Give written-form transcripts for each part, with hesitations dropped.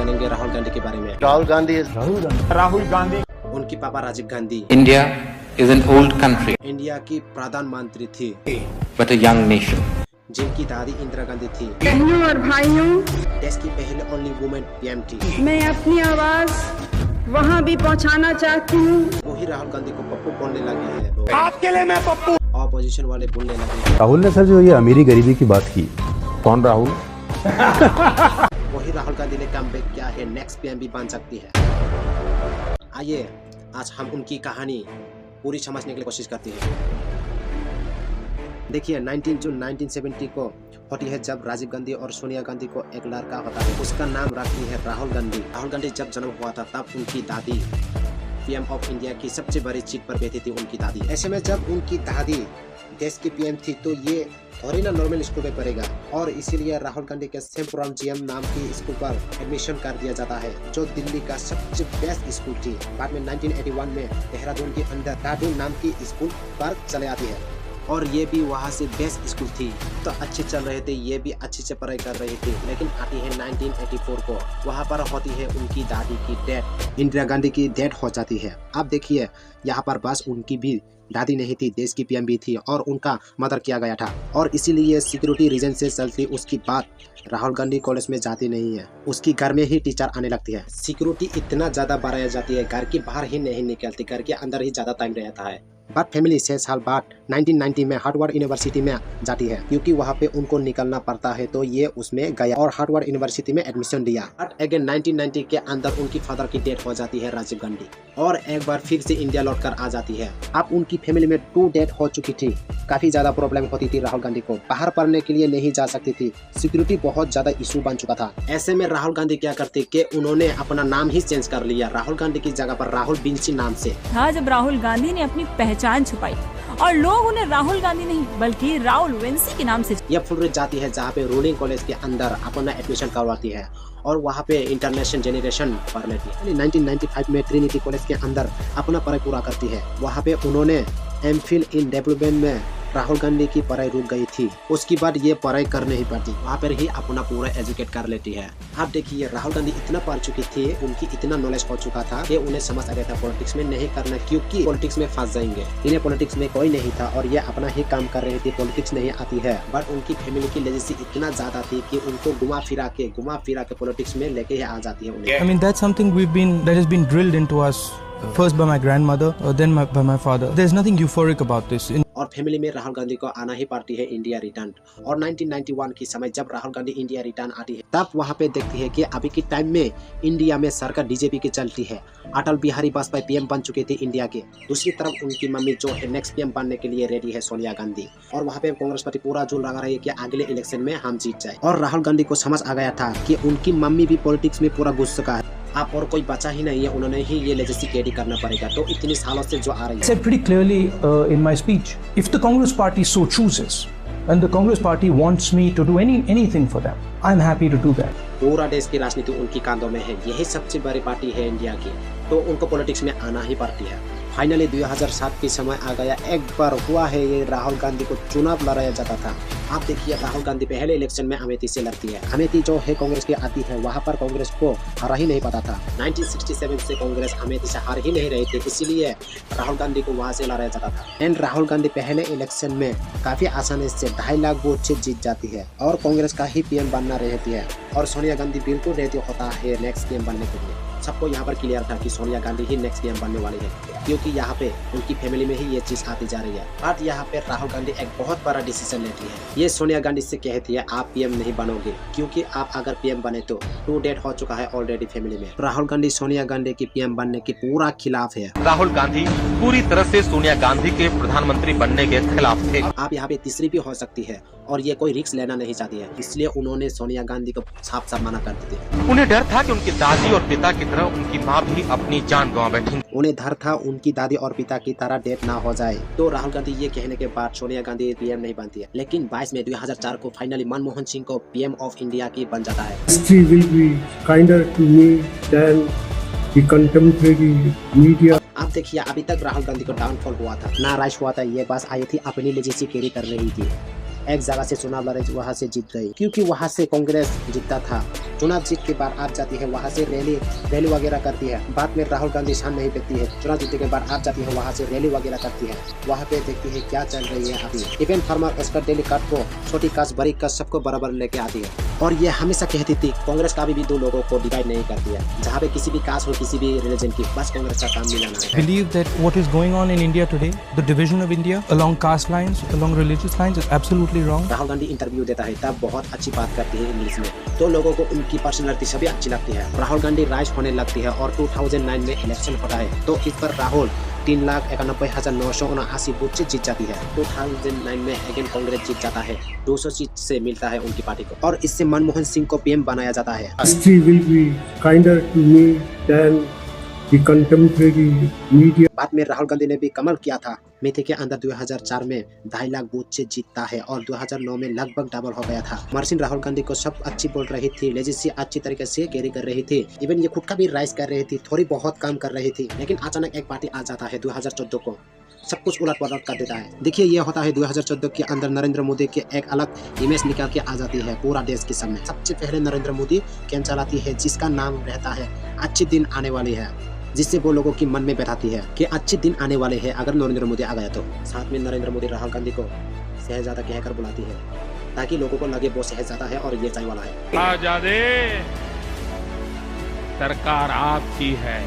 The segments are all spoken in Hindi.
जानेंगे राहुल गांधी के बारे में। राहुल गांधी उनकी पापा Rajiv Gandhi India is an old country, India की प्रधानमंत्री थी, but a young nation. जिनकी दादी इंदिरा गांधी थी, बहनों और भाइयों, देश की पहले ओनली वुमेन पीएम थी। मैं अपनी आवाज वहाँ भी पहुँचाना चाहती हूँ। वही राहुल गांधी को पप्पू बोलने लगे हैं लोग, आपके लिए मैं पप्पू। ऑपोजिशन वाले बोलने लगे। राहुल ने सर जो ये अमीरी गरीबी की बात की, कौन राहुल? वही राहुल गांधी ने कमबैक किया है, नेक्स्ट पीएम भी बन सकती है। आइए आज हम उनकी कहानी पूरी समझने के लिए कोशिश करते हैं। देखिए 19 जून 1970 को होती है जब राजीव गांधी और सोनिया गांधी को एक लड़का होता है, उसका नाम रखती है राहुल गांधी। राहुल गांधी जब जन्म हुआ था तब उनकी दादी पीएम ऑफ इंडिया की सबसे बड़ी सीट पर बैठी थी उनकी दादी। ऐसे में जब उनकी दादी देश की पीएम थी तो ये थोड़ी ना नॉर्मल स्कूल में पढ़ेगा, और इसीलिए राहुल गांधी के सेमपुरम जीएम नाम की स्कूल पर एडमिशन कर दिया जाता है, जो दिल्ली का सबसे बेस्ट स्कूल थी। बाद में 1981 में देहरादून के अंदर देहरादून नाम की स्कूल पर चले आती है, और ये भी वहाँ से बेस्ट स्कूल थी। तो अच्छे चल रहे थे, ये भी अच्छे से पढ़ाई कर रही थी। लेकिन आती है 1984 को, वहाँ पर होती है उनकी दादी की डेथ, इंदिरा गांधी की डेथ हो जाती है। अब देखिए यहाँ पर बस उनकी भी दादी नहीं थी, देश की पीएम भी थी, और उनका मर्डर किया गया था, और इसीलिए सिक्योरिटी रीजन से चलती उसकी बात राहुल गांधी कॉलेज में जाती नहीं है, उसकी घर में ही टीचर आने लगती है। सिक्योरिटी इतना ज्यादा बढ़ाई जाती है, घर के बाहर ही नहीं निकलती, घर के अंदर ही ज्यादा टाइम रहता है। बट फैमिली 6 साल बाद 1990 में हार्वर्ड यूनिवर्सिटी में जाती है, क्योंकि वहाँ पे उनको निकलना पड़ता है, तो ये उसमें गया और हार्वर्ड यूनिवर्सिटी में एडमिशन लिया। बट अगेन 1990 के अंदर उनकी फादर की डेथ हो जाती है राजीव गांधी, और एक बार फिर से इंडिया लौटकर आ जाती है। अब उनकी फैमिली में 2 डेथ हो चुकी थी, काफी ज्यादा प्रॉब्लम होती थी राहुल गांधी को, बाहर पढ़ने के लिए नहीं जा सकती थी, सिक्योरिटी बहुत ज्यादा इशू बन चुका था। ऐसे में राहुल गांधी क्या करते कि उन्होंने अपना नाम ही चेंज कर लिया, राहुल गांधी की जगह पर राहुल बिंसी नाम से था। जब राहुल गांधी ने अपनी पहचान छुपाई और लोग उन्हें राहुल गांधी नहीं बल्कि राहुल विंसी के नाम से, यह फुल जाती है जहाँ पे रूलिंग कॉलेज के अंदर अपना एडमिशन करवाती है, और वहाँ पे इंटरनेशनल जेनरेशन पढ़ लेती है। 1995 में ट्रिनिटी कॉलेज के अंदर अपना पढ़ाई पूरा करती है। वहाँ पे उन्होंने एमफिल इन डेवलपमेंट में राहुल गांधी की पढ़ाई रुक गई थी, उसके बाद ये पढ़ाई कर नहीं पाती, वहाँ पर ही अपना पूरा एजुकेट कर लेती है। आप देखिए राहुल गांधी इतना पढ़ चुकी थी, उनकी इतना नॉलेज हो चुका था कि उन्हें समझ आ गया था पॉलिटिक्स में नहीं करना, क्योंकि पॉलिटिक्स में फंस जाएंगे। इन्हें पॉलिटिक्स में कोई नहीं था और ये अपना ही काम कर रही थी, पॉलिटिक्स नहीं आती है। बट उनकी फैमिली की लेजेसी इतना ज्यादा थी कि उनको घुमा फिरा के पॉलिटिक्स में लेके ही आ जाती है उन्हें। I mean, that's something that has been drilled into us, first by my grandmother, then by my father. There's nothing euphoric about this. और फैमिली में राहुल गांधी को आना ही पड़ती है इंडिया रिटर्न। और 1991 की समय जब राहुल गांधी इंडिया रिटर्न आती है, तब वहाँ पे देखती है कि अभी के टाइम में इंडिया में सरकार बीजेपी की चलती है। अटल बिहारी वाजपेयी पीएम बन चुके थे इंडिया के, दूसरी तरफ उनकी मम्मी जो है नेक्स्ट पीएम बनने के लिए रेडी है, सोनिया गांधी। और वहाँ पे कांग्रेस पार्टी पूरा जोर लगा रही है कि अगले इलेक्शन में हम जीत जाए। और राहुल गांधी को समझ आ गया था कि उनकी मम्मी भी पॉलिटिक्स में पूरा घुस चुका है, आप और कोई बचा ही नहीं है, उन्होंने ही ये लेजेसी कैरी करना पड़ेगा। तो इतनी सालों से जो आ रही है, said pretty clearly in my speech, if the Congress party so chooses and the Congress party wants me to do anything for them, I'm happy to do that. पूरा देश की राजनीति उनकी कांधों में है, यही सबसे बड़ी पार्टी है इंडिया की, तो उनको पॉलिटिक्स में आना ही पड़ती है। फाइनली 2007 की समय आ गया, एक बार हुआ है ये राहुल गांधी को चुनाव लड़ाया जाता था। आप देखिए राहुल गांधी पहले इलेक्शन में अमेठी से लड़ती है, अमेठी जो है कांग्रेस की आती है, वहाँ पर कांग्रेस को हरा ही नहीं पता था। 1967 से कांग्रेस अमेठी से हार ही नहीं रही थी, इसीलिए राहुल गांधी को वहाँ से लड़ाया जाता था। एंड राहुल गांधी पहले इलेक्शन में काफी आसानी से 2.5 लाख वोट से जीत जाती है, और कांग्रेस का ही पीएम बनना रहती है, और सोनिया गांधी बिल्कुल रेडी होता है नेक्स्ट पीएम बनने के लिए। सबको यहाँ पर क्लियर था कि सोनिया गांधी ही नेक्स्ट पीएम बनने वाली है, क्योंकि यहाँ पे उनकी फैमिली में ही ये चीज आती जा रही है। बट यहाँ पे राहुल गांधी एक बहुत बड़ा डिसीजन लेती है, ये सोनिया गांधी से कहती है आप पीएम नहीं बनोगे, क्योंकि आप अगर पीएम बने तो 2 डेथ हो चुका है ऑलरेडी फैमिली में। राहुल गांधी सोनिया गांधी की पीएम बनने के पूरा खिलाफ है। राहुल गांधी पूरी तरह से सोनिया गांधी के प्रधानमंत्री बनने के खिलाफ थे। आप यहाँ पे तीसरी भी हो सकती है, और ये कोई रिस्क लेना नहीं चाहती है, इसलिए उन्होंने सोनिया गांधी को साफ साफ मना कर दी। उन्हें डर था कि उनकी दादी और पिता की तरह उनकी माँ भी अपनी जान गंवा बैठी। उन्हें डर था उनकी दादी और पिता की तरह डेथ ना हो जाए। तो राहुल गांधी ये कहने के बाद सोनिया गांधी पीएम नहीं बनती है, लेकिन 22 मई 2004 को फाइनली मनमोहन सिंह को पीएम ऑफ इंडिया की बन जाता है। History will be kinder to me than the contemporary media. आप देखिए अभी तक राहुल गांधी को डाउनफॉल हुआ था ना, राइज हुआ था, ये बस आई थी अपनी लेजेसी कैरी कर रही थी। एक जगह से चुनाव लड़े, वहाँ से जीत गई, क्योंकि वहाँ से कांग्रेस जीतता था। चुनाव जीत के बाद आप जाती है वहाँ से रैली वगैरह करती है। बाद में राहुल गांधी शान नहीं देखती है, चुनाव जीतने के बाद आप जाती है वहाँ से रैली वगैरह करती है, वहाँ पे देखती है क्या चल रही है अभी। इवेंट फार्मर इसका डेली कार्ड को छोटी कास्ट बड़ी कास्ट सबको बराबर लेके आती है। और ये हमेशा कहती थी कांग्रेस कभी भी दो लोगों को डिवाइड नहीं करती है, जहाँ पे किसी भी कास्ट हो किसी भी रिलीजन की, बस कांग्रेस का काम मिलाना है। Believe that what is going on in India today, the division of India along caste lines, along religious lines, is absolutely wrong. Rahul Gandhi interview देता है तब बहुत अच्छी बात करती है इंग्लिश में, तो लोगों को उनकी पर्सनालिटी सभी अच्छी लगती है। राहुल गांधी राइज होने लगती है और 2009 में इलेक्शन होता है, तो इस पर राहुल 3,91,979 बूथ से जीत जाती है। 2009 में अगेन कांग्रेस जीत जाता है, 200 सीट से मिलता है उनकी पार्टी को, और इससे मनमोहन सिंह को पीएम बनाया जाता है। History will be kinder to me than the contemporary media. बाद में राहुल गांधी ने भी कमाल किया था। मेथे के अंदर 2004 में 2.5 लाख बूथ से जीतता है और 2009 में लगभग डबल हो गया था। मर्सिन राहुल गांधी को सब अच्छी बोल रही थी, लेजिसी अच्छी तरीके से कैरी कर रही थी, इवन ये खुद का भी राइज कर रही थी, थोड़ी बहुत काम कर रही थी। लेकिन अचानक एक पार्टी आ जाता है 2014 को, सब कुछ उलट पलट कर देता है। देखिए ये होता है 2014 के अंदर नरेंद्र मोदी के एक अलग इमेज निकाल के आ जाती है पूरा देश के सामने। सबसे पहले नरेंद्र मोदी कैंप चलाती है जिसका नाम रहता है अच्छे दिन आने वाले हैं, जिससे वो लोगों की मन में बैठाती है कि अच्छे दिन आने वाले हैं अगर नरेंद्र मोदी आ गया तो। साथ में नरेंद्र मोदी राहुल गांधी को शहजादा कहकर बुलाती है ताकि लोगों को लगे वो शहजादा है और ये चाय वाला है। आजादे, सरकार आपकी है,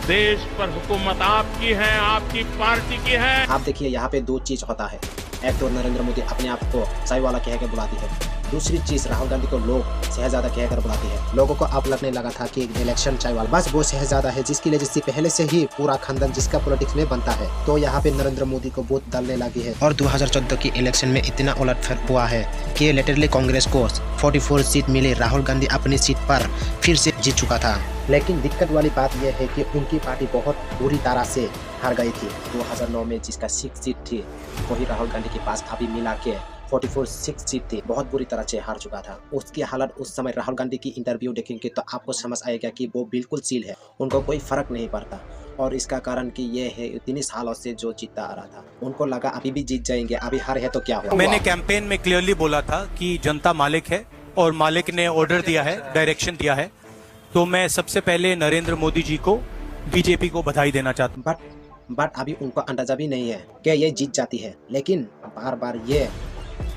देश पर हुकूमत आपकी है, आपकी पार्टी की है। आप देखिए यहाँ पे दो चीज होता है, एक तो नरेंद्र मोदी अपने आप को चाय वाला कहकर बुलाती है, दूसरी चीज राहुल गांधी को लोग शहजादा कहकर बुलाती है। लोगों को अब लगने लगा था कि इलेक्शन चाय वाला बस वो शहजादा है जिसकी वजह से पहले से ही पूरा खानदान जिसका पॉलिटिक्स में बनता है, तो यहाँ पे नरेंद्र मोदी को वोट डालने लगी है। और 2014 की इलेक्शन में इतना उलटफेर हुआ है कि लिटरली कांग्रेस को 44 सीट मिली, राहुल गांधी अपनी सीट पर फिर से जीत चुका था। लेकिन दिक्कत वाली बात यह है कि उनकी पार्टी बहुत बुरी तरह से हार गई थी। 2009 में जिसका 6 सीट थी वही राहुल गांधी के पास अभी मिला के 44 सीट थी, बहुत बुरी तरह से हार चुका था। उसकी हालत उस समय राहुल गांधी की इंटरव्यू देखेंगे तो आपको समझ आएगा कि वो बिल्कुल चिल है, उनको कोई फर्क नहीं पड़ता। और इसका कारण कि ये है इतने सालों से जो जीतता आ रहा था, उनको लगा अभी भी जीत जाएंगे, अभी हार है तो क्या हुआ। मैंने कैंपेन में क्लियरली बोला था कि जनता मालिक है और मालिक ने ऑर्डर दिया है, डायरेक्शन दिया है, तो मैं सबसे पहले नरेंद्र मोदी जी को, बीजेपी को बधाई देना चाहता हूँ। बट अभी उनको अंदाजा भी नहीं है कि ये जीत जाती है, लेकिन बार बार ये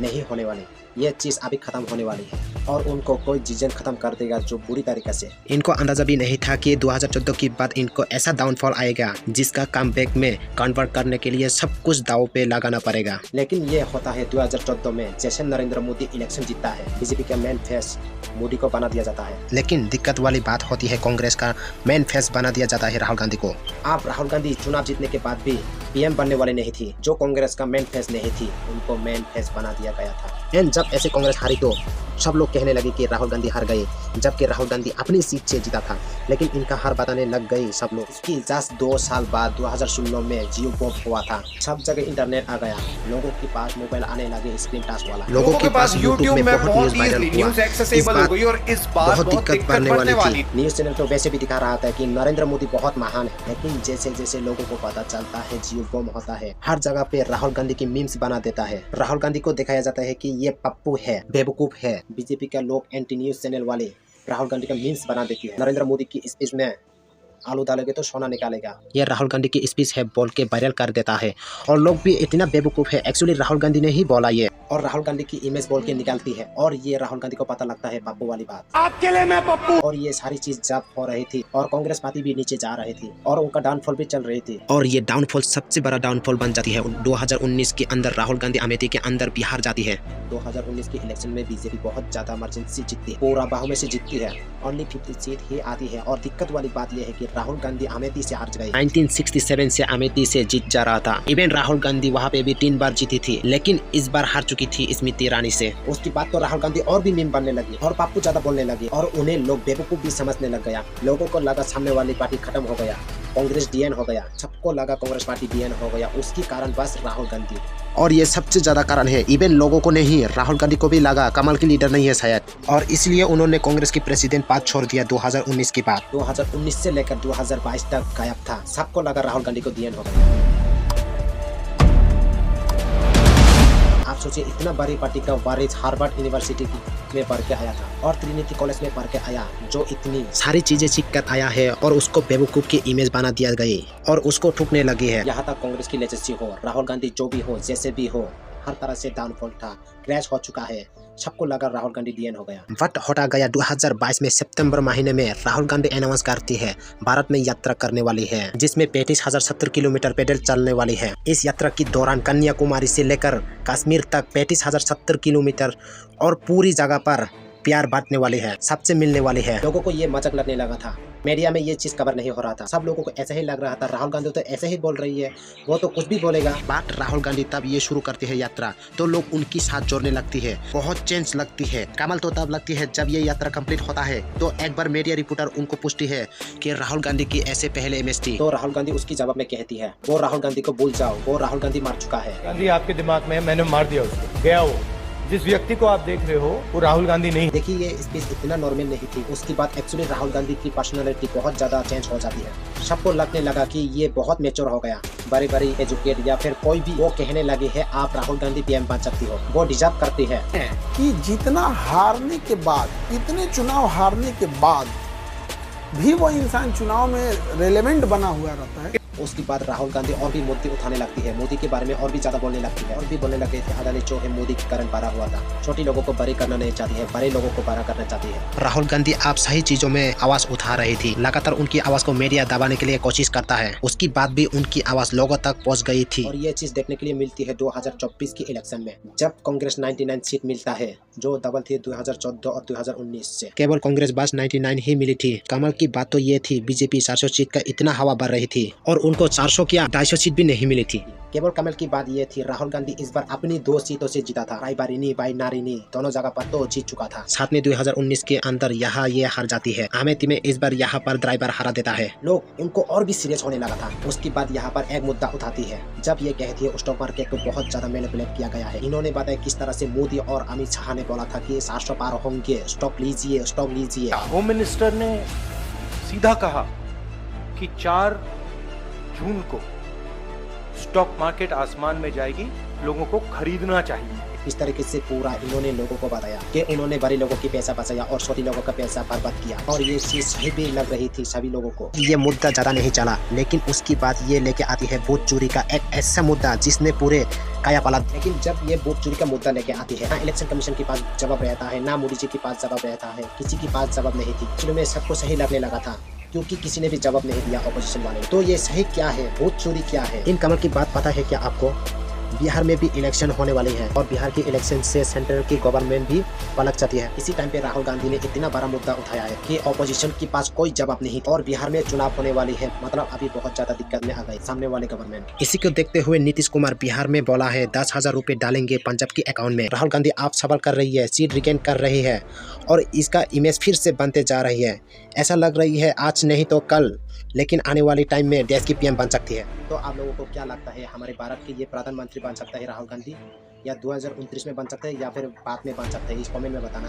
नहीं होने वाली, ये चीज अभी खत्म होने वाली है और उनको कोई डिसीजन खत्म कर देगा जो बुरी तरीके से। इनको अंदाजा भी नहीं था कि 2014 के बाद इनको ऐसा डाउनफॉल आएगा जिसका कमबैक में कन्वर्ट करने के लिए सब कुछ दाव पे लगाना पड़ेगा। लेकिन ये होता है 2014 में, जैसे नरेंद्र मोदी इलेक्शन जीतता है, बीजेपी का मेन फेस मोदी को बना दिया जाता है। लेकिन दिक्कत वाली बात होती है कांग्रेस का मेन फेस बना दिया जाता है राहुल गांधी को। आप राहुल गांधी चुनाव जीतने के बाद भी पीएम बनने वाले नहीं थी, जो कांग्रेस का मेन फेस नहीं थी उनको मेन फेस बना दिया गया था। एंड जब ऐसे कांग्रेस हारी तो सब लोग कहने लगे कि राहुल गांधी हार गए, जबकि राहुल गांधी अपनी सीट से जीता था। लेकिन इनका हार बताने लग गई सब लोग। इसकी जस्ट 2 साल बाद 2016 में जियो बॉम्ब हुआ था, सब जगह इंटरनेट आ गया, लोगों के पास मोबाइल आने लगे स्क्रीन टच वाला, लोगों के पास यूट्यूब में बहुत न्यूज वायरल हुआ, इस बात बहुत दिक्कत करने वाली थी। न्यूज चैनल तो वैसे भी दिखा रहा था कि नरेंद्र मोदी बहुत महान है, लेकिन जैसे जैसे लोगों को पता चलता है जियो बॉम्ब होता है, हर जगह पे राहुल गांधी की मीम्स बना देता है। राहुल गांधी को दिखाया जाता है कि ये पप्पू है, बेवकूफ है। बीजेपी का लोग एंटी न्यूज चैनल वाले राहुल गांधी का मीम्स बना देती है। नरेंद्र मोदी की स्पीच में आलू डालोगे तो सोना निकालेगा, ये राहुल गांधी की स्पीच है बोल के वायरल कर देता है। और लोग भी इतना बेवकूफ है, एक्चुअली राहुल गांधी ने ही बोला ये, और राहुल गांधी की इमेज बोल के निकालती है, और ये राहुल गांधी को पता लगता है पप्पू वाली बात, आपके लिए मैं पप्पू। और ये सारी चीज जब हो रही थी और कांग्रेस पार्टी भी नीचे जा रही थी और उनका डाउनफॉल भी चल रही थी, और ये डाउनफॉल सबसे बड़ा डाउनफॉल बन जाती है 2019 के अंदर। राहुल गांधी अमेठी के अंदर बिहार जाती है। 2019 के इलेक्शन में बीजेपी बहुत ज्यादा मार्जिन से जीतती है, पूरा बाहु में से जीतती है, ओनली 50 सीट ही आती है। और दिक्कत वाली बात यह है कि राहुल गांधी अमेठी से हार गई। 1967 से अमेठी से जीत जा रहा था। इवन राहुल गांधी वहाँ पे भी 3 बार जीती थी, लेकिन इस बार हार चुकी थी स्मृति ईरानी से। उसके बाद तो राहुल गांधी और भी मीम बनने लगी और पप्पू ज्यादा बोलने लगी, और उन्हें लोग बेवकूफ भी समझने लग गया। लोगों को लगा सामने वाली पार्टी खत्म हो गया, कांग्रेस डीएन हो गया, सबको लगा कांग्रेस पार्टी डीएन हो गया। उसकी कारण बस राहुल गांधी, और ये सबसे ज्यादा कारण है। इवन लोगों को नहीं, राहुल गांधी को भी लगा कमाल की लीडर नहीं है शायद, और इसलिए उन्होंने कांग्रेस की प्रेसिडेंट पद छोड़ दिया 2019 के बाद। 2019 से लेकर 2022 तक गायब था, सबको लगा राहुल गांधी को डीएन हो गया। आप आप सोचिए इतना बड़ी पार्टी का वारिस हार्वर्ड यूनिवर्सिटी में पढ़ के आया था और ट्रिनिटी कॉलेज में पढ़ के आया, जो इतनी सारी चीजें सीख कर आया है और उसको बेवकूफ की इमेज बना दिया गई और उसको ठुकने लगी है। यहाँ तक कांग्रेस की लेजेंसी हो, राहुल गांधी जो भी हो, जैसे भी हो, हर तरह से डाउनफॉल था, क्रैश हो चुका है। सबको लगा राहुल गांधी डीएन हो गया। वट होता गया 2022 में सितंबर महीने में राहुल गांधी अनाउंस करती है भारत में यात्रा करने वाली है, जिसमें 35,070 किलोमीटर पैदल चलने वाली है। इस यात्रा के दौरान कन्याकुमारी से लेकर कश्मीर तक 35,070 किलोमीटर और पूरी जगह पर प्यार बांटने वाली है, सबसे मिलने वाली है। लोगों को ये मजाक लगने लगा था, मीडिया में ये चीज कवर नहीं हो रहा था। सब लोगों को ऐसा ही लग रहा था राहुल गांधी तो ऐसे ही बोल रही है, वो तो कुछ भी बोलेगा। बट राहुल गांधी तब ये शुरू करती है यात्रा तो लोग उनकी साथ जोड़ने लगती है, बहुत चेंज लगती है। कमाल तो तब लगती है जब ये यात्रा कंप्लीट होता है तो एक बार मीडिया रिपोर्टर उनको पूछती है कि राहुल गांधी की ऐसे पहले इमेज थी, तो राहुल गांधी उसकी जवाब में कहती है वो राहुल गांधी को भूल जाओ, वो राहुल गांधी मार चुका है। गांधी आपके दिमाग में है, मैंने मार दिया उसको, गया वो। जिस व्यक्ति को आप देख रहे हो वो राहुल गांधी नहीं। देखिए ये स्पीच इतना नॉर्मल नहीं थी, उसके बाद एक्चुअली राहुल गांधी की पर्सनालिटी बहुत ज्यादा चेंज हो जाती है। सबको लगने लगा कि ये बहुत मैच्योर हो गया, बड़ी बड़ी एजुकेट या फिर कोई भी वो कहने लगे है आप राहुल गांधी पीएम बन सकती हो, वो डिजर्व करती है। कि जितना हारने के बाद, इतने चुनाव हारने के बाद भी वो इंसान चुनाव में रेलेवेंट बना हुआ रहता है। उसके बाद राहुल गांधी और भी मुद्दे उठाने लगती है, मोदी के बारे में और भी ज्यादा बोलने लगती है और भी बोलने लगे थे अदालत जो है मोदी के कारण बड़ा हुआ था। छोटे लोगों को बड़े करना नहीं चाहती है, बड़े लोगों को बड़ा करना चाहती है। राहुल गांधी आप सही चीजों में आवाज उठा रही थी, लगातार उनकी आवाज को मीडिया दबाने के लिए कोशिश करता है, उसकी बात भी उनकी आवाज लोगों तक पहुँच गई थी। और ये चीज देखने के लिए मिलती है 2024 की इलेक्शन में, जब कांग्रेस 99 सीट मिलता है, जो डबल थी 2014 और 2019 से। केवल कांग्रेस बस 99 ही मिली थी। कमाल की बात तो ये थी बीजेपी 400 सीट का इतना हवा भर रही थी और उनको 400 क्या 250 सीट भी नहीं मिली थी। केवल कमल की बात ये थी राहुल गांधी इस बार अपनी 2 सीटों से जीता था, रायबरेली बाई नारिनी दोनों जगह पर तो जीत चुका था। साथ में 2019 के अंदर यहाँ ये हार जाती है, अमेठी में इस बार यहाँ पर ड्राइवर हरा देता है। लोग उनको और भी सीरियस होने लगा था। उसके बाद यहाँ पर एक मुद्दा उठाती है, जब ये कहती है स्टॉक मार्केट को बहुत ज्यादा मैनिपुलेट किया गया है। इन्होंने बताया किस तरह से मोदी और अमित शाह ने बोला था कि 700 पार होंगे, स्टॉक लीजिए, स्टॉक लीजिए। होम मिनिस्टर ने सीधा कहा कि 4 जून को स्टॉक मार्केट आसमान में जाएगी, लोगों को खरीदना चाहिए। इस तरीके से पूरा इन्होंने लोगों को बताया कि उन्होंने बड़े लोगों की पैसा बचाया और छोटे लोगों का पैसा बर्बाद किया, और ये चीज सही भी लग रही थी सभी लोगों को। ये मुद्दा ज्यादा नहीं चला, लेकिन उसकी बात ये लेके आती है वोट चोरी का एक ऐसा मुद्दा जिसने पूरे काया पलट। लेकिन जब ये वोट चोरी का मुद्दा लेके आती है, ना इलेक्शन कमीशन के पास जवाब रहता है, ना मोदी जी के पास जवाब रहता है, किसी के पास जवाब नहीं थी। शुरू में सबको सही लगने लगा था क्योंकि किसी ने भी जवाब नहीं दिया अपोजिशन वाले। तो ये सही क्या है, वोट चोरी क्या है? इन कमल की बात पता है क्या आपको? बिहार में भी इलेक्शन होने वाली है और बिहार की इलेक्शन से सेंट्रल की गवर्नमेंट भी पलट जाती है। इसी टाइम पे राहुल गांधी ने इतना बड़ा मुद्दा उठाया है कि ऑपोजिशन के पास कोई जवाब नहीं और बिहार में चुनाव होने वाली है, मतलब अभी बहुत ज्यादा दिक्कत में आ गई सामने वाले गवर्नमेंट। इसी को देखते हुए नीतीश कुमार बिहार में बोला है 10,000 रुपए डालेंगे पंजाब के अकाउंट में। राहुल गांधी आप सवाल कर रही है, सीट रिगेन कर रही है और इसका इमेज फिर से बनते जा रही है। ऐसा लग रही है आज नहीं तो कल, लेकिन आने वाली टाइम में देश की पीएम बन सकती है। तो आप लोगों को क्या लगता है, हमारे भारत के ये प्रधानमंत्री बन सकता है राहुल गांधी, या 2029 में बन सकते हैं या फिर बाद में बन सकते हैं? इस कमेंट में बताना।